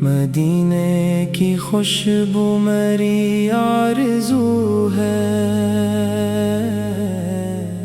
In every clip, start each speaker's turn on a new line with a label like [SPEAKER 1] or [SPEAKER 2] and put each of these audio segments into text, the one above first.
[SPEAKER 1] مدینے کی خوشبو میری آرزو ہے،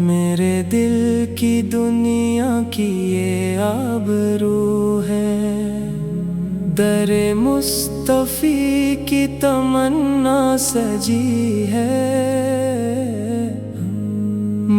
[SPEAKER 1] میرے دل کی دنیا کی یہ آبرو ہے، در مصطفی کی تمنا سجی ہے،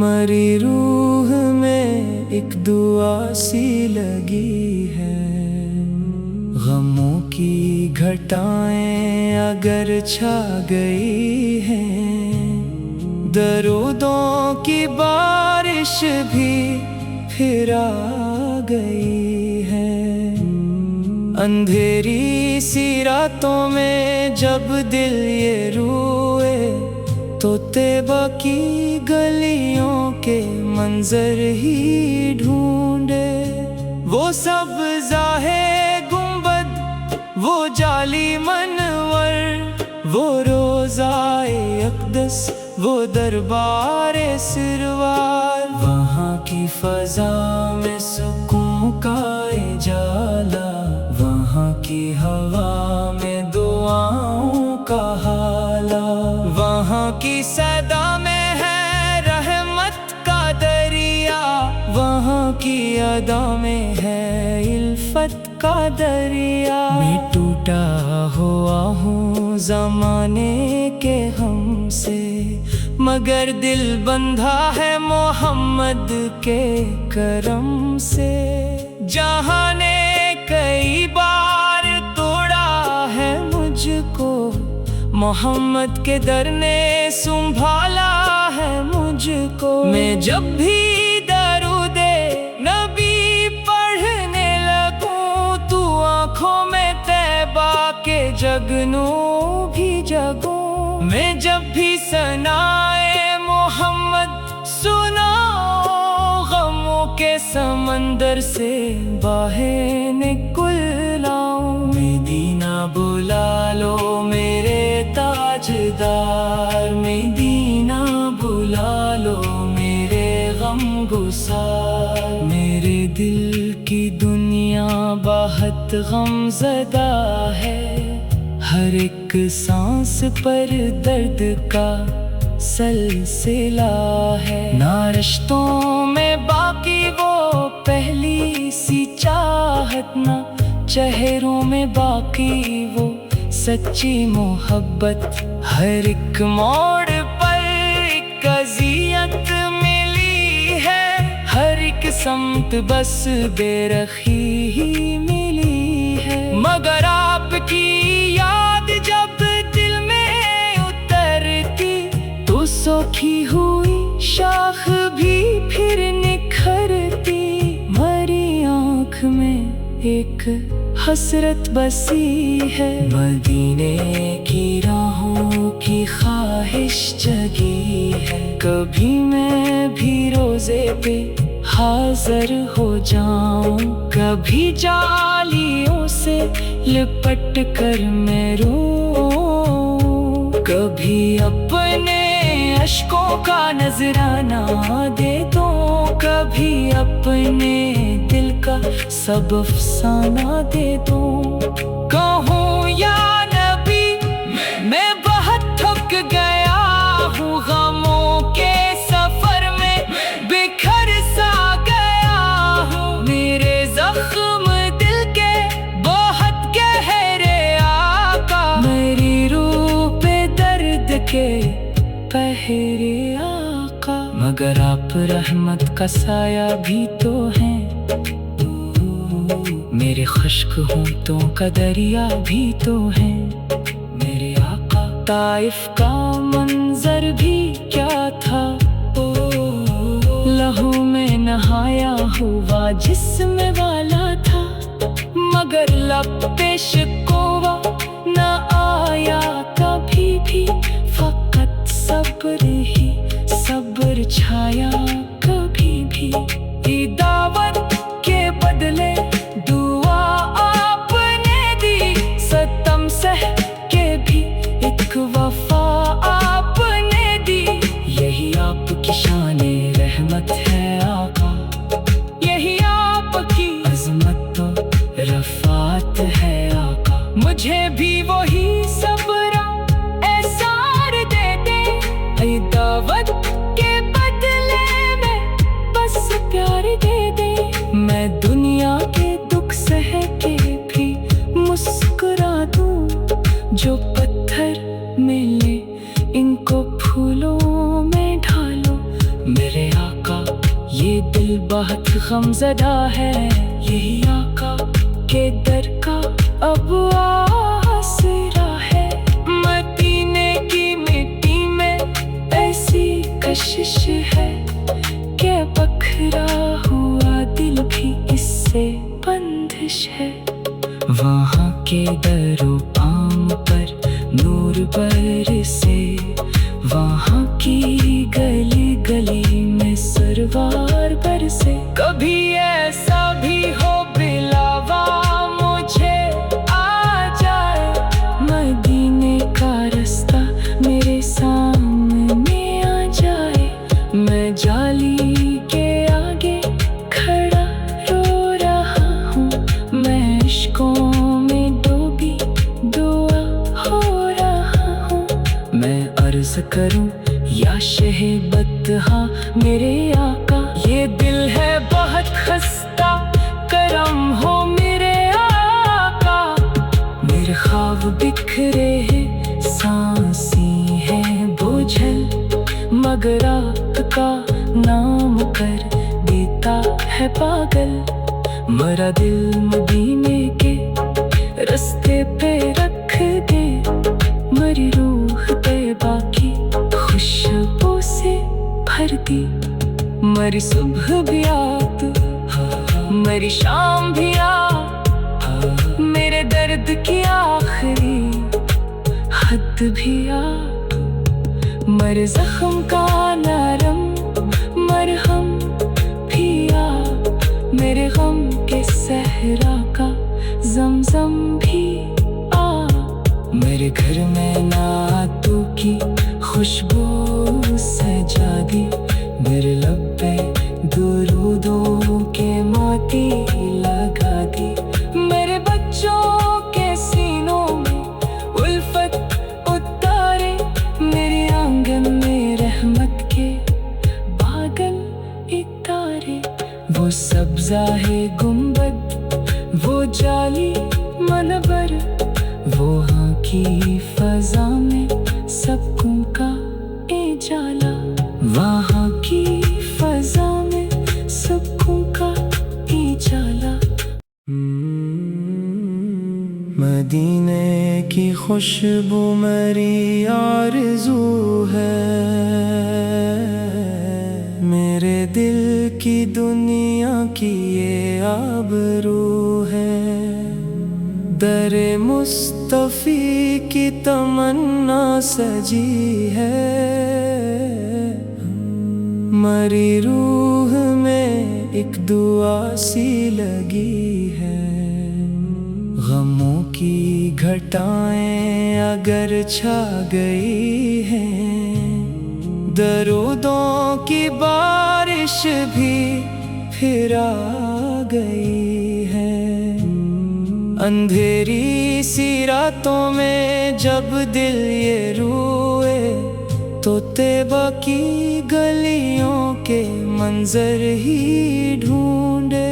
[SPEAKER 1] مری روح میں ایک دعا سی لگی ہے، غموں کی گھٹائیں اگر چھا گئی ہیں، درودوں کی بارش بھی پھر آ گئی ہے، اندھیری سی راتوں میں جب دل یہ روئے تو طیبہ کی گلیوں کے منظر ہی ڈھونڈے، وہ سبزہ ہے گنبد، وہ جعلی منور، وہ روضہ اقدس، وہ دربار سروار، وہاں کی فضا میں سکون کا اجالا، وہاں کی ہوا میں دعاؤں کا حالا، وہاں کی صدا میں ہے رحمت کا دریا، وہاں کی ادا میں ہے الفت کا دریا، میں ٹوٹا ہوا ہوں زمانے کے غم سے، مگر دل بندھا ہے محمد کے کرم سے، جہاں نے کئی بار توڑا ہے مجھ کو، محمد کے در نے سنبھالا ہے مجھ کو، میں جب بھی درود نبی پڑھنے لگوں تو آنکھوں میں طیبہ کے جگنوں بھی جگوں، میں جب بھی ثنائے محمد سناؤں، غموں کے سمندر سے باہر نکل آؤں، مدینہ بلا لو میرے تاجدار، مدینہ بلا لو میرے غم گسار، میرے دل کی دنیا بہت غم زدہ ہے، ہر ایک سانس پر درد کا سلسلہ ہے، نہ رشتوں میں باقی وہ پہلی سی چاہت، نہ چہروں میں باقی وہ سچی محبت، ہر ایک موڑ پر ایک اذیت ملی ہے، ہر ایک سمت بس بے رخی ہی ملی ہے، مگر آپ کی یاد جب دل میں اترتی تو سوکھی ہوئی شاخ بھی پھر نکھرتی، مری آنکھ میں ایک حسرت بسی ہے، مدینے کی راہوں کی خواہش جگی ہے، کبھی میں بھی روزے پہ حاضر ہو جاؤں، کبھی جالیوں سے لپٹ کر میں روؤں، کبھی اپنے اشکوں کا نذرانہ دے دوں، کبھی اپنے دل کا سب افسانہ دے دوں، کہوں یا نبی میں بہت تھک گیا ہوں، غموں کے سفر میں بکھر سا گیا ہوں، میرے زخم دل کے بہت گہرے آقا، میری روح پہ درد کے پہرے آقا، مگر آپ رحمت کا سایہ بھی تو ہیں، میرے خشک ہونٹوں کا دریا بھی تو ہیں، میرے آقا طائف کا منظر بھی کیا تھا، لہو میں نہایا ہوا جسم والا تھا، مگر لب پہ شکوہ نہ آیا کبھی بھی، فقط صبر ہی صبر چھایا کبھی بھی، دعوت کے بدلے دعا آپ نے دی، ستم سہ کے بھی ایک وفا آپ نے دی، یہی آپ کی شان رحمت ہے آقا، یہی آپ کی عظمت تو रफ़ात है आका। मुझे भी वही सबरा एहसार दे दे, ऐ दावत के बदले में बस प्यार दे दे। मैं दुनिया के दुख सह के भी मुस्कुरा दूं, जो पत्थर मिले इनको फूलों में ढालो। मेरे आका ये दिल बहुत गमज़दा है, यही आका के दर का अब आसरा है। मदीने की मिट्टी में ऐसी कशिश है कि बखरा हुआ दिल भी इससे बंदिश है। वहाँ के दरो आम पर नूर बरसे, वहाँ की गली गली में सरवार बरसे। कभी ऐसा भी हो बिलावा मुझे आ जाए, मदीने का रास्ता मेरे सामने आ जाए। मैं जाली के आगे खड़ा रो रहा हूँ, मैं इश्कों में डूबी दुआ हो रहा हूँ। मैं अर्ज करूँ या शह बतहा मेरे आका, ये दिल है बहुत खस्ता, करम हो मेरे आका। मेरे ख्वाब बिखरे हैं, सांसी है बोझल, मगर आपका नाम कर देता है पागल। मेरा दिल मदीने के रास्ते पे रख दे, मेरी रूह तैयबा की खुशबू से भर दी। मेरी सुबह भी आप, मेरी शाम भी आप, मेरे दर्द की आखिरी हद भी आप। मेरे जख्म का नरम मरहम भी आप, मेरे गम के सहरा का जमजम भी आप। मेरे घर में नातों की खुशबू सजा दी, मेरे लब पे दुरूदों के मोती लगा दी। मेरे बच्चों के सीनों में उल्फत उतारे, मेरे आंगन में रहमत के बादल इतारे। वो सब्जा है गुंबद, वो जाली मनबर, वो हाँ की फजा में सबकों का उजाला। वहाँ की फजा में सबकों का उजाला।
[SPEAKER 2] मदीने की खुशबू मेरी आरज़ू है, मेरे दिल की दुनिया की ये आबरू है। दरे मुस्तफ़ी की तमन्ना सजी है, मरी रूह में एक दुआ सी लगी है। गमों की घटाएं अगर छा गई हैं, दरूदों की बारिश भी फिर आ गई है। अंधेरी सी रातों में जब दिल ये रोए, तो तैबा की गलियों के मंजर ही ढूंढे।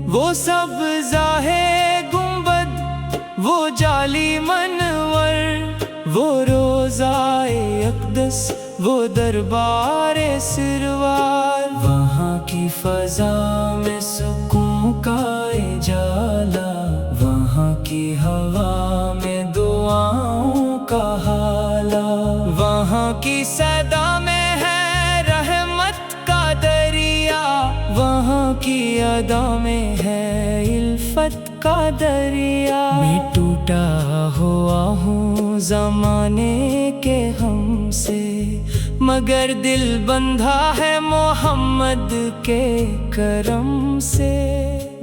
[SPEAKER 2] वो सब्ज़ा है गुंबद, वो जाली मनवर, वो रोज़ाए अक़दस, वो दरबारे सिरवार। वहाँ की फ़ज़ा में सुकून का उजाला, वहाँ की हवा में दुआओं का हाला। वहाँ की सदा में है रहमत का दरिया, वहाँ की अदा में है इल्फत का दरिया। मैं टूटा हुआ हूँ ज़माने के हमसे, मगर दिल बंधा है मोहम्मद के करम से।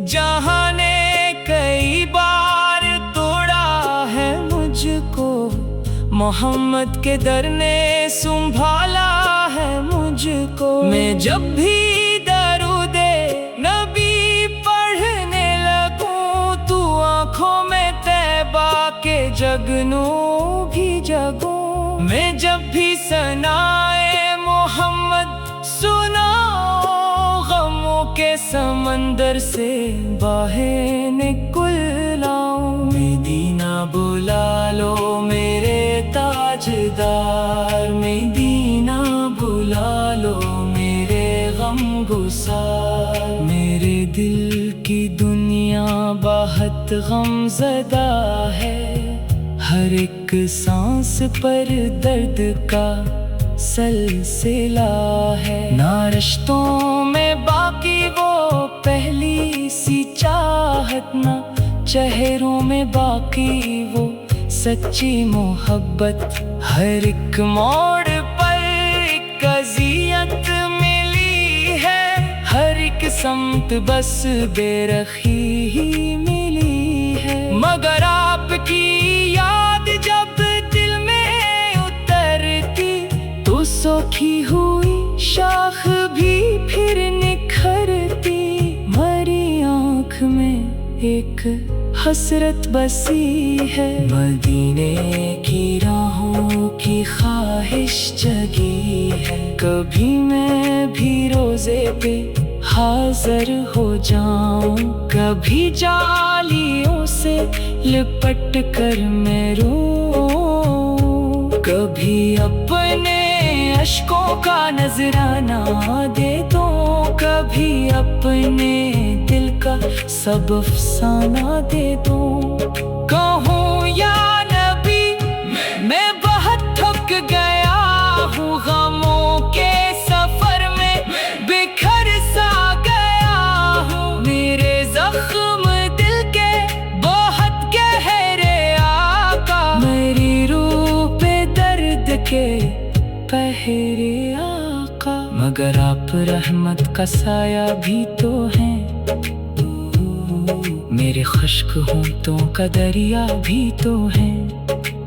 [SPEAKER 2] जहाँ ने कई बार तोड़ा है मुझको, मोहम्मद के दर ने संभाला है मुझको। मैं जब भी दरूदे नबी पढ़ने लगूं, जगनू भी जगूं। मैं जब भी सनाए मोहम्मद सुनाओ, गमों के समंदर से बाहर निकल आऊं। मदीना बुला लो मेरे ताजदार, मदीना बुला लो मेरे गम गुसार। मेरे दिल की दुनिया बहुत गमज़दा है, हर एक सांस पर दर्द का सलसिला है। ना रिश्तों में बाकी वो पहली सी चाहत, ना चेहरों में बाकी वो सच्ची मोहब्बत। हर एक मोड़ पर एक अज़ियत मिली है, हर एक समत बस बेरखी ही मिली है। मगर आपकी याद जब दिल में उतरती, तो सूखी हुई शाख भी फिर निखरती। मरी आँख में एक हसरत बसी है, मदीने की राहों की ख्वाहिश जगी है। कभी मैं भी रोजे पे हाजिर हो जाऊं, कभी जालियों से लिपट कर मैं रोऊं। कभी अपने अश्कों का नजराना दे दूं, कभी अपने दिल का सब अफसाना दे दूं। कहूँ या नबी मैं बहुत थक गया हूँ, गमों के सफर में बिखर सा गया हूँ। मेरे जख्म दिल के बहुत गहरे आका, मेरी रूह पे दर्द के पहरे आका। मगर आप रहमत का साया भी तो हैं, मेरे खुश्क होंठों का दरिया भी तो है।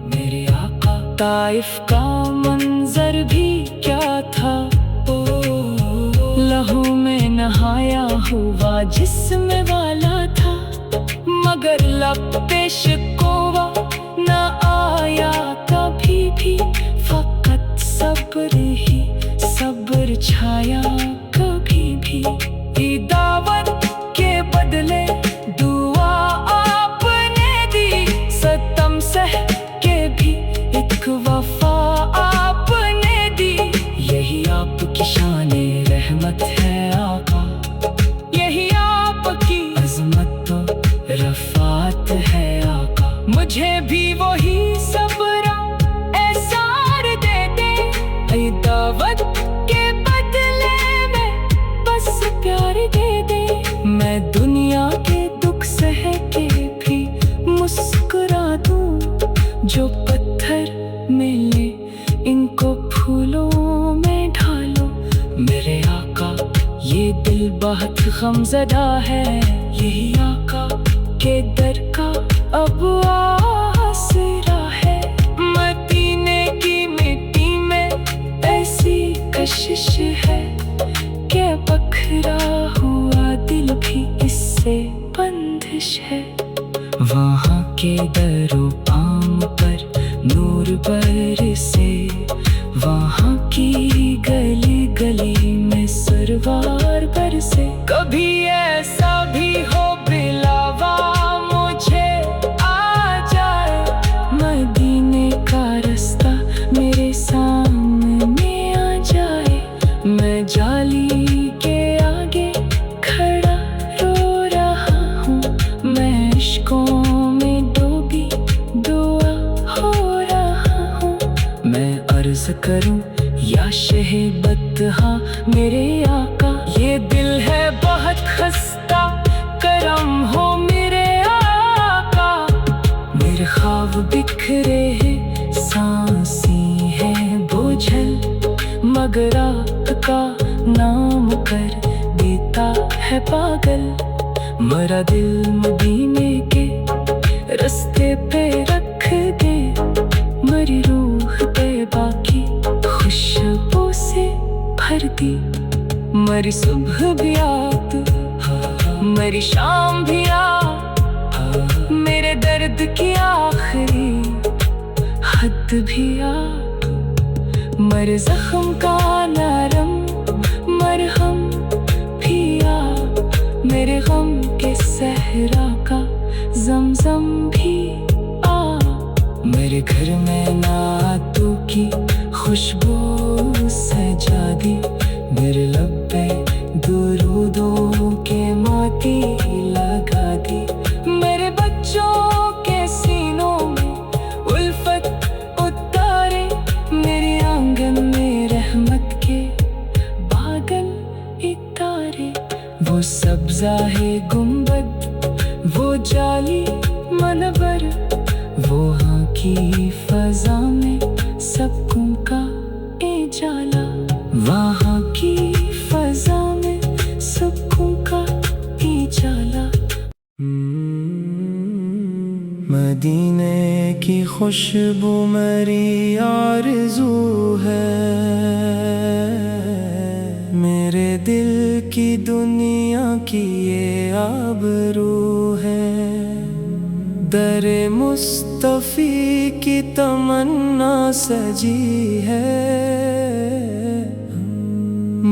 [SPEAKER 2] मेरे आका ताइफ का मंजर भी क्या था, लहू में नहाया हुआ जिस्म वाला था। मगर लब पे शिकवा न आया कभी भी, फकत सब्र ही सब्र छाया कभी भी। दावत के बदले दुआ आपने दी, सतम सह के भी एक वफा आपने दी। यही आपकी शाने रहमत है आका, यही आपकी अजमत रफ़ात है आका। मुझे भी वही सब्र एहसार दे दे, ऐ दावत के बदले में बस प्यार दे दे। मैं दुनिया के दुख सह के भी मुस्कुरा दूं, जो पत्थर मिले इनको फूलों में ढालो। मेरे आका ये दिल बहुत गमज़दा है, यही आका के दर का अब आसरा है। मदीने की मिट्टी में ऐसी कशिश है, कि बखरा हुआ दिल भी इससे बंदिश है। वहाँ के दरो आम पर नूर बरसे, वहाँ की गली गली में सरवार बरसे। कभी ऐसा भी हो बिलावा मुझे आ जाए, मदीने का रास्ता मेरे सामने आ जाए। मैं जाली के आगे खड़ा रो रहा हूँ, मैं इश्कों में डूबी दुआ हो रहा हूँ। मैं अर्ज करूँ या शहबतहा मेरे आका, ये दिल है बहुत खस्ता, करम हो मेरे आका। मेरे ख्वाब बिखरे हैं, सांसें हैं बोझल, मगर आपका नाम कर देता है पागल। मरा दिल मदीने के रास्ते पे रख दे, मरी रूह पे बाकी खुशबू से भर दी। मरी सुबह भी आ तू, मेरी शाम भी आ, मेरे दर्द की आखिरी
[SPEAKER 1] میرے زخم کا نرم مرہم بھی آ، میرے غم کے صحرا کا زمزم بھی آ، میرے گھر میں نعتوں کی خوشبو سجا دی، میرے لب پہ درودوں کے موتی لگا دی، میرے بچوں کے سینوں میں الفت اتارے، میرے آنگن میں رحمت کے بادل اتارے، وہ سبزہ ہے گنبد، وہ جعلی منبر، وہاں کی فضا میں سکون کا اجالا، وہاں کی فضا میں سکون کا اجالا۔
[SPEAKER 2] مدینے کی خوشبو میری آرزو ہے، میرے دل کی دنیا کی یہ آبرو ہے، در مصطفی کی تمنا سجی ہے،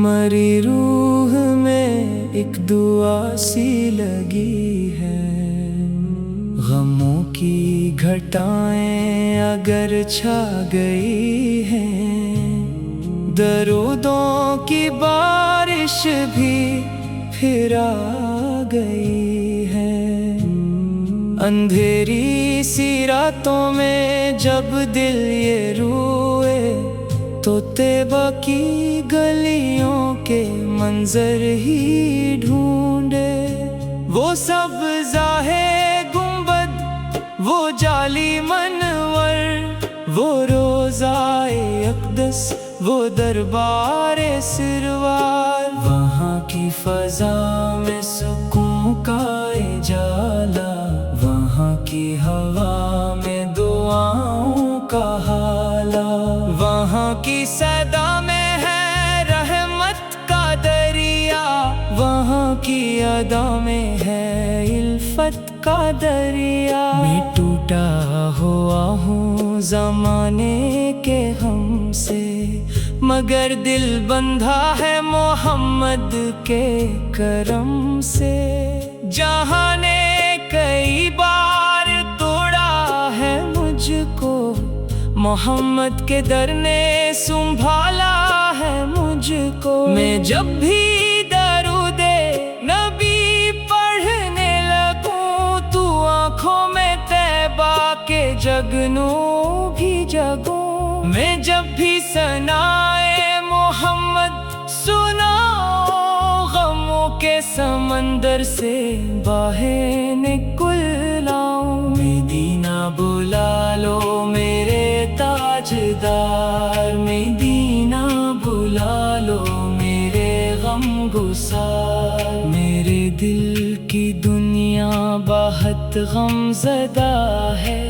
[SPEAKER 2] مری روح میں ایک دعا سی لگی ہے، غموں کی گھٹائیں اگر چھا گئی ہیں، درودوں کی بارش بھی پھر آ گئی ہے، اندھیری سی راتوں میں جب دل یہ روئے تو طیبہ کی گلیوں کے منظر ہی ڈھونڈے، وہ سبزہ ہے گنبد، وہ جعلی منور، وہ روضہ اقدس، وہ دربار سروار، وہاں کی فضا میں سکون کا اجالا، وہاں کی ہوا میں دعاؤں کا حالا، وہاں کی صدا میں ہے رحمت کا دریا، وہاں کی ادا میں ہے الفت کا دریا، میں ٹوٹا ہوا ہوں زمانے کے غم سے، مگر دل بندھا ہے محمد کے کرم سے، جہاں نے کئی بار توڑا ہے مجھ کو، محمد کے در نے سنبھالا ہے مجھ کو، میں جب بھی درود نبی پڑھنے لگوں تو آنکھوں میں طیبہ کے جگنوں بھی جگوں، میں جب بھی ثنائے محمد سناؤں، غموں کے سمندر سے باہر نکل آؤں، مدینہ بلا لو میرے تاجدار، مدینہ بلا لو میرے غم گسار، میرے دل کی دنیا بہت غم زدہ ہے،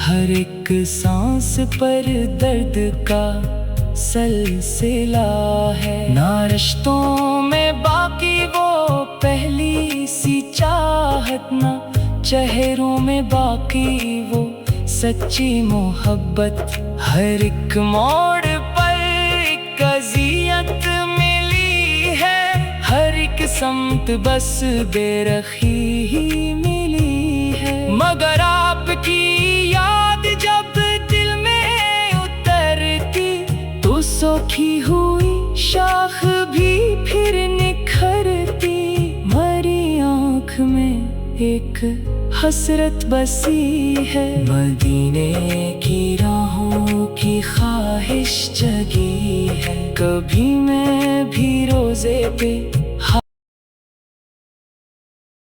[SPEAKER 2] ہر ایک سانس پر درد کا سلسلہ ہے، نہ رشتوں میں باقی وہ پہلی سی چاہت، نہ چہروں میں باقی وہ سچی محبت، ہر ایک موڑ پر ایک اذیت ملی ہے، ہر ایک سمت بس بے رخی ہی ملی ہے، مگر آپ کی یاد جب دل میں اترتی تو سوکھی ہوئی شاخ بھی پھر نکھرتی، مری آنکھ میں ایک حسرت بسی ہے، مدینے کی راہوں کی خواہش جگی ہے، کبھی میں بھی روزے پہ